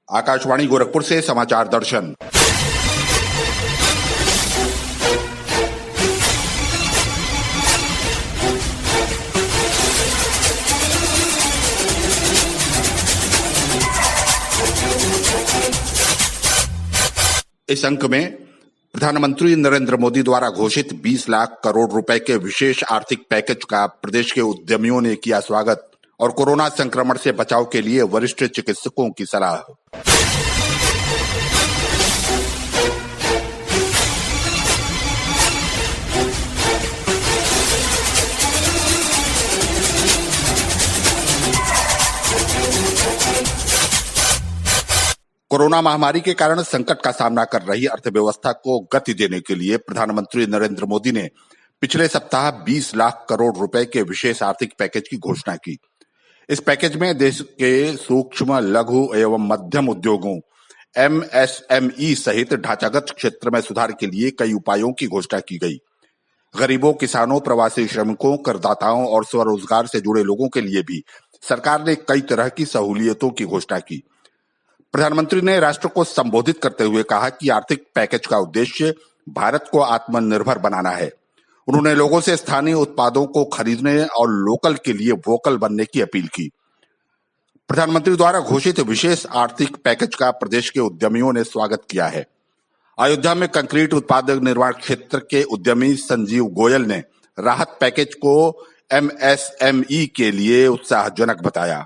आकाशवाणी गोरखपुर से समाचार दर्शन। इस अंक में प्रधानमंत्री नरेंद्र मोदी द्वारा घोषित 20 लाख करोड़ रुपए के विशेष आर्थिक पैकेज का प्रदेश के उद्यमियों ने किया स्वागत और कोरोना संक्रमण से बचाव के लिए वरिष्ठ चिकित्सकों की सलाह। कोरोना महामारी के कारण संकट का सामना कर रही अर्थव्यवस्था को गति देने के लिए प्रधानमंत्री नरेंद्र मोदी ने पिछले सप्ताह 20 लाख करोड़ रुपए के विशेष आर्थिक पैकेज की घोषणा की। इस पैकेज में देश के सूक्ष्म, लघु एवं मध्यम उद्योगों MSME सहित ढांचागत क्षेत्र में सुधार के लिए कई उपायों की घोषणा की गई। गरीबों, किसानों, प्रवासी श्रमिकों, करदाताओं और स्वरोजगार से जुड़े लोगों के लिए भी सरकार ने कई तरह की सहूलियतों की घोषणा की। प्रधानमंत्री ने राष्ट्र को संबोधित करते हुए कहा कि आर्थिक पैकेज का उद्देश्य भारत को आत्मनिर्भर बनाना है। उन्होंने लोगों से स्थानीय उत्पादों को खरीदने और लोकल के लिए वोकल बनने की अपील की। प्रधानमंत्री द्वारा घोषित विशेष आर्थिक पैकेज का प्रदेश के उद्यमियों ने स्वागत किया है। अयोध्या में कंक्रीट उत्पादक निर्माण क्षेत्र के उद्यमी संजीव गोयल ने राहत पैकेज को MSME के लिए उत्साहजनक बताया।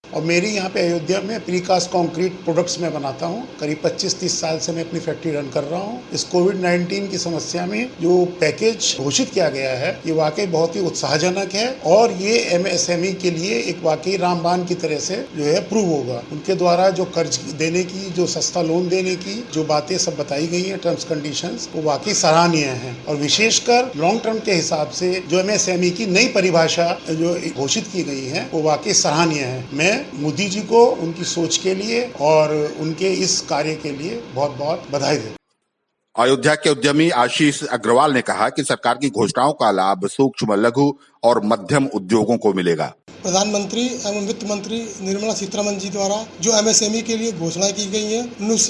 और मेरी यहाँ पे अयोध्या में प्रीकास्ट कंक्रीट प्रोडक्ट्स में बनाता हूँ। करीब 25-30 साल से मैं अपनी फैक्ट्री रन कर रहा हूँ। इस कोविड-19 की समस्या में जो पैकेज घोषित किया गया है ये वाकई बहुत ही उत्साहजनक है और ये MSME के लिए एक वाकई रामबाण की तरह से जो है प्रूव होगा। उनके द्वारा जो कर्ज देने की, जो सस्ता लोन देने की जो बातें सब बताई गई हैं, टर्म्स कंडीशंस, वो वाकई सराहनीय है। और विशेषकर लॉन्ग टर्म के हिसाब से जो MSME की नई परिभाषा जो घोषित की गई है वो वाकई सराहनीय है। मैं मोदी जी को उनकी सोच के लिए और उनके इस कार्य के लिए बहुत बहुत बधाई देता हूं। अयोध्या के उद्यमी आशीष अग्रवाल ने कहा कि सरकार की घोषणाओं का लाभ सूक्ष्म, लघु और मध्यम उद्योगों को मिलेगा। प्रधानमंत्री एवं वित्त मंत्री निर्मला सीतारमण जी द्वारा जो MSME के लिए घोषणा की गई है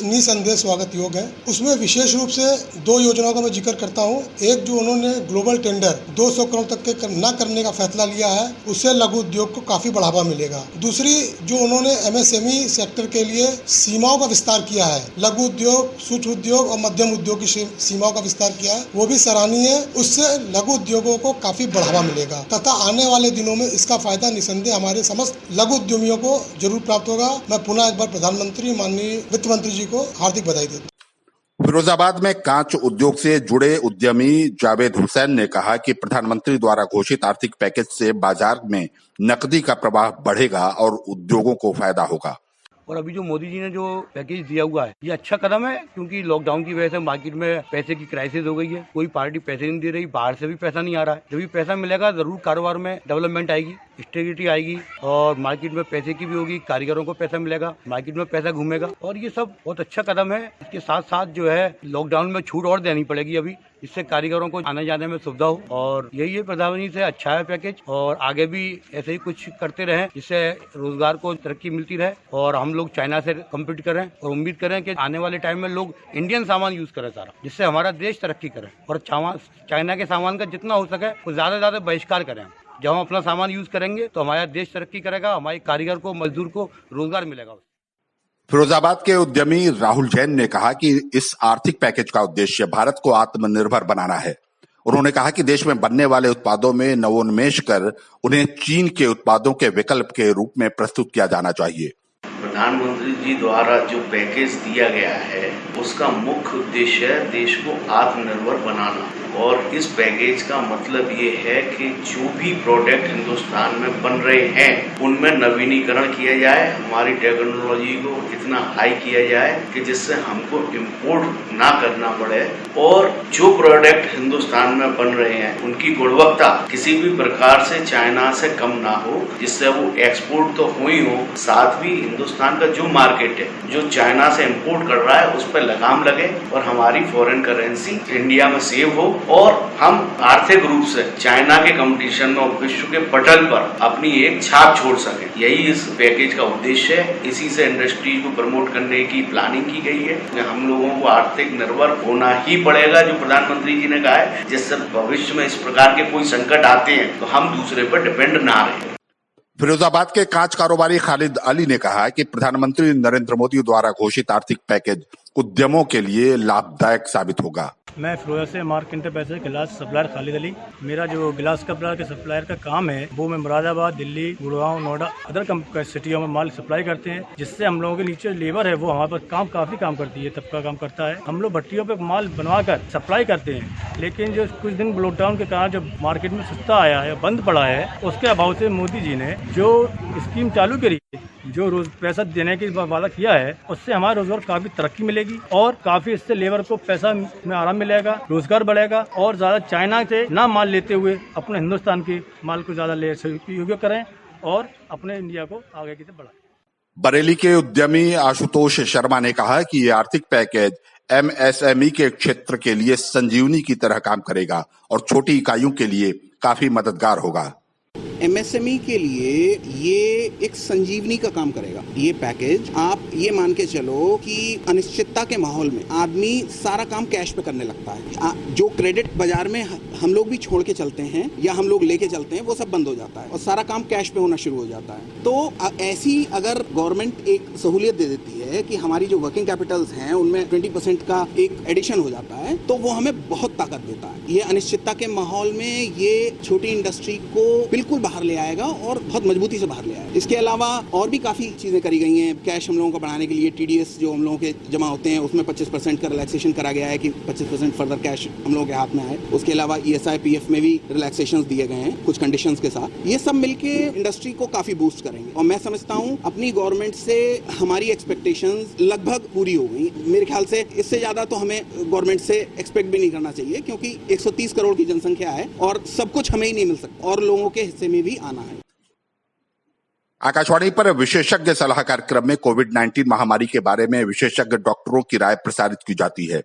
निसंदेह स्वागत योग्य है। उसमें विशेष रूप से 2 योजनाओं का मैं जिक्र करता हूँ। एक जो उन्होंने ग्लोबल टेंडर 200 करोड़ तक के न करने का फैसला लिया है, उससे लघु उद्योग को काफी बढ़ावा मिलेगा। दूसरी जो उन्होंने MSME सेक्टर के लिए सीमाओं का विस्तार किया है, लघु उद्योग, सूक्ष्म उद्योग और मध्यम उद्योग की सीमाओं का विस्तार किया है, वो भी सराहनीय है। उससे लघु उद्योगों को काफी बढ़ावा मिलेगा तथा आने वाले दिनों में इसका फायदा निसंदेह हमारे समस्त लघु उद्यमियों को जरूर प्राप्त होगा। मैं पुनः एक बार प्रधानमंत्री माननीय वित्त मंत्री जी को हार्दिक बधाई देता हूं। फिरोजाबाद में कांच उद्योग से जुड़े उद्यमी जावेद हुसैन ने कहा कि प्रधानमंत्री द्वारा घोषित आर्थिक पैकेज से बाजार में नकदी का प्रवाह बढ़ेगा और उद्योगों को फायदा होगा। और अभी जो मोदी जी ने जो पैकेज दिया हुआ है ये अच्छा कदम है, क्योंकि लॉकडाउन की वजह से मार्केट में पैसे की क्राइसिस हो गई है। कोई पार्टी पैसे नहीं दे रही, बाहर से भी पैसा नहीं आ रहा है। जब भी पैसा मिलेगा जरूर कारोबार में डेवलपमेंट आएगी, स्टेबिलिटी आएगी और मार्केट में पैसे की भी होगी, कारीगरों को पैसा मिलेगा, मार्केट में पैसा घूमेगा और ये सब बहुत अच्छा कदम है। इसके साथ साथ जो है लॉकडाउन में छूट और देनी पड़ेगी अभी, इससे कारीगरों को आने जाने में सुविधा हो और यही है प्रधानमंत्री से अच्छा है पैकेज और आगे भी ऐसे ही कुछ करते रहें जिससे रोजगार को तरक्की मिलती रहे और हम लोग चाइना से कम्पीट करें और उम्मीद करें कि आने वाले टाइम में लोग इंडियन सामान यूज करें सारा, जिससे हमारा देश तरक्की करे और चाइना के सामान का जितना हो सके वो ज्यादा से ज्यादा बहिष्कार करें। जब हम अपना सामान यूज करेंगे तो हमारा देश तरक्की करेगा, हमारे कारीगर को, मजदूर को रोजगार मिलेगा। फिरोजाबाद के उद्यमी राहुल जैन ने कहा कि इस आर्थिक पैकेज का उद्देश्य भारत को आत्मनिर्भर बनाना है। उन्होंने कहा कि देश में बनने वाले उत्पादों में नवोन्मेष कर उन्हें चीन के उत्पादों के विकल्प के रूप में प्रस्तुत किया जाना चाहिए। प्रधानमंत्री जी द्वारा जो पैकेज दिया गया है उसका मुख्य उद्देश्य है देश को आत्मनिर्भर बनाना और इस पैकेज का मतलब ये है कि जो भी प्रोडक्ट हिंदुस्तान में बन रहे हैं उनमें नवीनीकरण किया जाए, हमारी टेक्नोलॉजी को इतना हाई किया जाए कि जिससे हमको इम्पोर्ट ना करना पड़े और जो प्रोडक्ट हिंदुस्तान में बन रहे हैं उनकी गुणवत्ता किसी भी प्रकार से चाइना से कम ना हो, जिससे वो एक्सपोर्ट तो हो ही हो, साथ भी हिंदुस्तान हिंदुस्तान का जो मार्केट है, जो चाइना से इंपोर्ट कर रहा है, उस पर लगाम लगे और हमारी फॉरेन करेंसी इंडिया में सेव हो और हम आर्थिक रूप से चाइना के कंपटीशन में विश्व के पटल पर अपनी एक छाप छोड़ सके। यही इस पैकेज का उद्देश्य है। इसी से इंडस्ट्री को प्रमोट करने की प्लानिंग की गई है। हम लोगों को आर्थिक निर्भर होना ही पड़ेगा, जो प्रधानमंत्री जी ने कहा है, जिससे भविष्य में इस प्रकार के कोई संकट आते हैं तो हम दूसरे पर डिपेंड ना रहे। फिरोजाबाद के कांच कारोबारी खालिद अली ने कहा कि प्रधानमंत्री नरेंद्र मोदी द्वारा घोषित आर्थिक पैकेज उद्यमों के लिए लाभदायक साबित होगा। मैं फिरोजा से मार्क इंटरप्राइजेज गिलास सप्लायर खालिद अली। मेरा जो गिलास कपड़ा के सप्लायर का काम है वो मैं मुरादाबाद, दिल्ली, गुड़गांव, नोएडा, अदर सिटियों में माल सप्लाई करते हैं, जिससे हम लोगों के नीचे लेबर है वो हमारे पास काफी काम करती है, तबका काम करता है। हम लोग भट्टियों पे माल बनवा कर सप्लाई करते हैं, लेकिन जो कुछ दिन लॉकडाउन के कारण जब मार्केट में सस्ता आया है, बंद पड़ा है, उसके अभाव से मोदी जी ने जो स्कीम चालू करी, जो रोज पैसा देने की वादा किया है, उससे हमारा रोजगार काफी तरक्की मिलेगी और काफी इससे लेबर को पैसा में आराम मिलेगा, रोजगार बढ़ेगा और ज्यादा चाइना से ना माल लेते हुए अपने हिंदुस्तान के माल को ज्यादा ले उपयोग करें और अपने इंडिया को आगे की तरफ बढ़ाएं। बरेली के उद्यमी आशुतोष शर्मा ने कहा कि ये आर्थिक पैकेज एमएसएमई के क्षेत्र के लिए संजीवनी की तरह काम करेगा और छोटी इकाइयों के लिए काफी मददगार होगा। एमएसएमई के लिए ये एक संजीवनी का काम करेगा। ये पैकेज आप ये मान के चलो कि अनिश्चितता के माहौल में आदमी सारा काम कैश पे करने लगता है। जो क्रेडिट बाजार में हम लोग भी छोड़ के चलते हैं या हम लोग लेके चलते हैं, वो सब बंद हो जाता है और सारा काम कैश पे होना शुरू हो जाता है। तो ऐसी अगर गवर्नमेंट एक सहूलियत दे देती है कि हमारी जो वर्किंग कैपिटल्स हैं उनमें 20% का एक एडिशन हो जाता है, तो वो हमें बहुत ताकत देता है। ये अनिश्चितता के माहौल में ये छोटी इंडस्ट्री को बिल्कुल बाहर ले आएगा और बहुत मजबूती से बाहर ले आएगा। इसके अलावा और भी काफी चीजें करी गई हैं। कैश हम लोगों को बढ़ाने के लिए टीडीएस जो हम लोगों के जमा होते हैं उसमें 25% का रिलैक्सेशन करा गया है कि 25% फर्दर कैश हम लोगों के हाथ में आए। उसके अलावा ईएसआई पीएफ में भी रिलैक्सेशन दिए गए हैं कुछ कंडीशंस के साथ। ये सब मिलके इंडस्ट्री को काफी बूस्ट करेंगे और मैं समझता हूँ अपनी गवर्नमेंट से हमारी एक्सपेक्टेशंस लगभग पूरी हो गई। मेरे ख्याल से इससे ज्यादा तो हमें गवर्नमेंट से एक्सपेक्ट भी नहीं करना चाहिए, क्योंकि 130 करोड़ की जनसंख्या है और सब कुछ हमें ही नहीं मिल सकता और लोगों के हिस्से में भी आना है। आकाशवाणी पर विशेषज्ञ सलाह कार्यक्रम में कोविड-19 महामारी के बारे में विशेषज्ञ डॉक्टरों की राय प्रसारित की जाती है।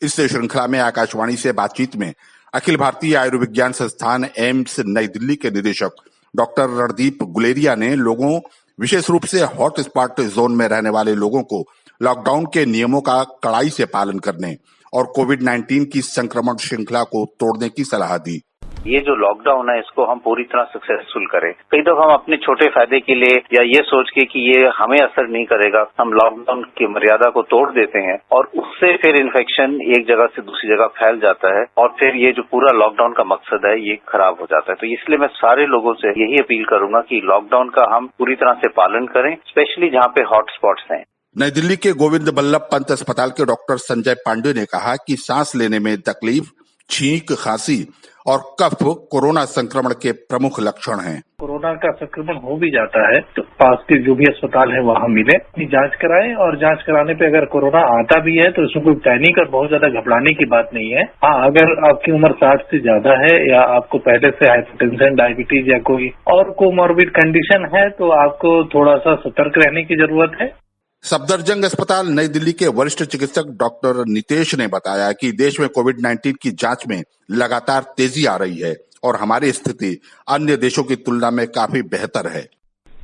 इस श्रृंखला में आकाशवाणी से बातचीत में अखिल भारतीय आयुर्विज्ञान संस्थान एम्स नई दिल्ली के निदेशक डॉक्टर रणदीप गुलेरिया ने लोगों, विशेष रूप से हॉट स्पॉट जोन में रहने वाले लोगों को लॉकडाउन के नियमों का कड़ाई से पालन करने और कोविड-19 की संक्रमण श्रृंखला को तोड़ने की सलाह दी। ये जो लॉकडाउन है इसको हम पूरी तरह सक्सेसफुल करें। कई दफा हम अपने छोटे फायदे के लिए या ये सोच के कि ये हमें असर नहीं करेगा, हम लॉकडाउन की मर्यादा को तोड़ देते हैं और उससे फिर इन्फेक्शन एक जगह से दूसरी जगह फैल जाता है और फिर ये जो पूरा लॉकडाउन का मकसद है ये खराब हो जाता है। तो इसलिए मैं सारे लोगों से यही अपील करूंगा कि लॉकडाउन का हम पूरी तरह से पालन करें, स्पेशली जहाँ पे हॉट स्पॉट्स हैं। नई दिल्ली के गोविंद बल्लभ पंत अस्पताल के डॉक्टर संजय पांडे ने कहा कि सांस लेने में तकलीफ, छींक, खांसी और कफ कोरोना संक्रमण के प्रमुख लक्षण हैं। कोरोना का संक्रमण हो भी जाता है तो पास के जो भी अस्पताल है वहां मिले, अपनी जांच कराएं और जांच कराने पे अगर कोरोना आता भी है तो इसमें कोई पैनिक और बहुत ज्यादा घबराने की बात नहीं है। हाँ, अगर आपकी उम्र 60 से ज्यादा है या आपको पहले से हाइपरटेंशन, डायबिटीज या कोई और कोमॉर्बिड कंडीशन है तो आपको थोड़ा सा सतर्क रहने की जरूरत है। सफदरजंग अस्पताल नई दिल्ली के वरिष्ठ चिकित्सक डॉक्टर नितेश ने बताया कि देश में कोविड-19 की जांच में लगातार तेजी आ रही है और हमारी स्थिति अन्य देशों की तुलना में काफी बेहतर है।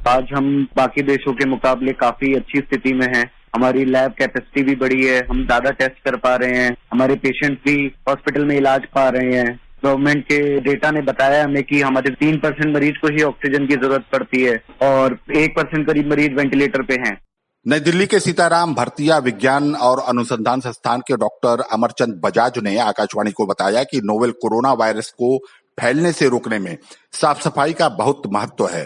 आज हम बाकी देशों के मुकाबले काफी अच्छी स्थिति में हैं। हमारी लैब कैपेसिटी भी बढ़ी है, हम ज्यादा टेस्ट कर पा रहे हैं, हमारे पेशेंट भी हॉस्पिटल में इलाज पा रहे हैं। गवर्नमेंट के डेटा ने बताया हमें कि हमारे 3% मरीज को ही ऑक्सीजन की जरूरत पड़ती है और 1% करीब मरीज वेंटिलेटर पे हैं। नई दिल्ली के सीताराम भरतिया विज्ञान और अनुसंधान संस्थान के डॉक्टर अमरचंद बजाज ने आकाशवाणी को बताया कि नोवेल कोरोना वायरस को फैलने से रोकने में साफ सफाई का बहुत महत्व है।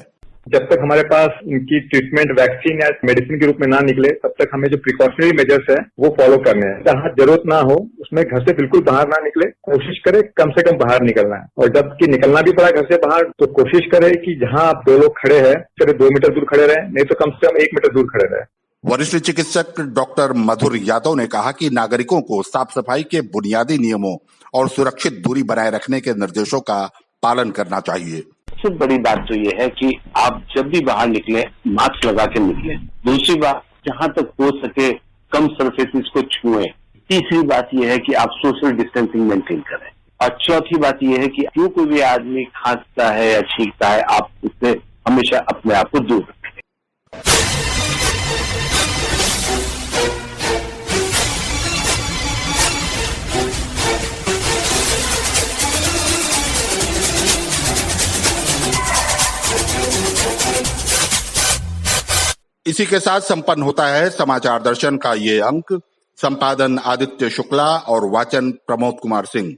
जब तक हमारे पास इनकी ट्रीटमेंट वैक्सीन या मेडिसिन के रूप में ना निकले तब तक हमें जो प्रिकॉशनरी मेजर्स है वो फॉलो करने हैं। जहाँ जरूरत ना हो उसमें घर से बिल्कुल बाहर ना निकले, कोशिश करें कम से कम बाहर निकलना है। और जबकि निकलना भी पड़ा घर से बाहर तो कोशिश करें कि जहाँ आप 2 लोग खड़े हैं चले 2 मीटर दूर खड़े रहें, नहीं तो कम से कम 1 मीटर दूर खड़े रहें। वरिष्ठ चिकित्सक डॉक्टर मधुर यादव ने कहा कि नागरिकों को साफ सफाई के बुनियादी नियमों और सुरक्षित दूरी बनाए रखने के निर्देशों का पालन करना चाहिए। सबसे बड़ी बात तो ये है कि आप जब भी बाहर निकले मास्क लगा के निकले। दूसरी बात, जहां तक हो सके कम सरफेसेस को छुएं। तीसरी बात यह है कि आप सोशल डिस्टेंसिंग मेंटेन करें। और चौथी बात यह है कि जो कोई भी आदमी खांसता है या छींकता है, आप उससे हमेशा अपने आप को दूर रखें। इसी के साथ संपन्न होता है समाचार दर्शन का ये अंक। संपादन आदित्य शुक्ला और वाचन प्रमोद कुमार सिंह।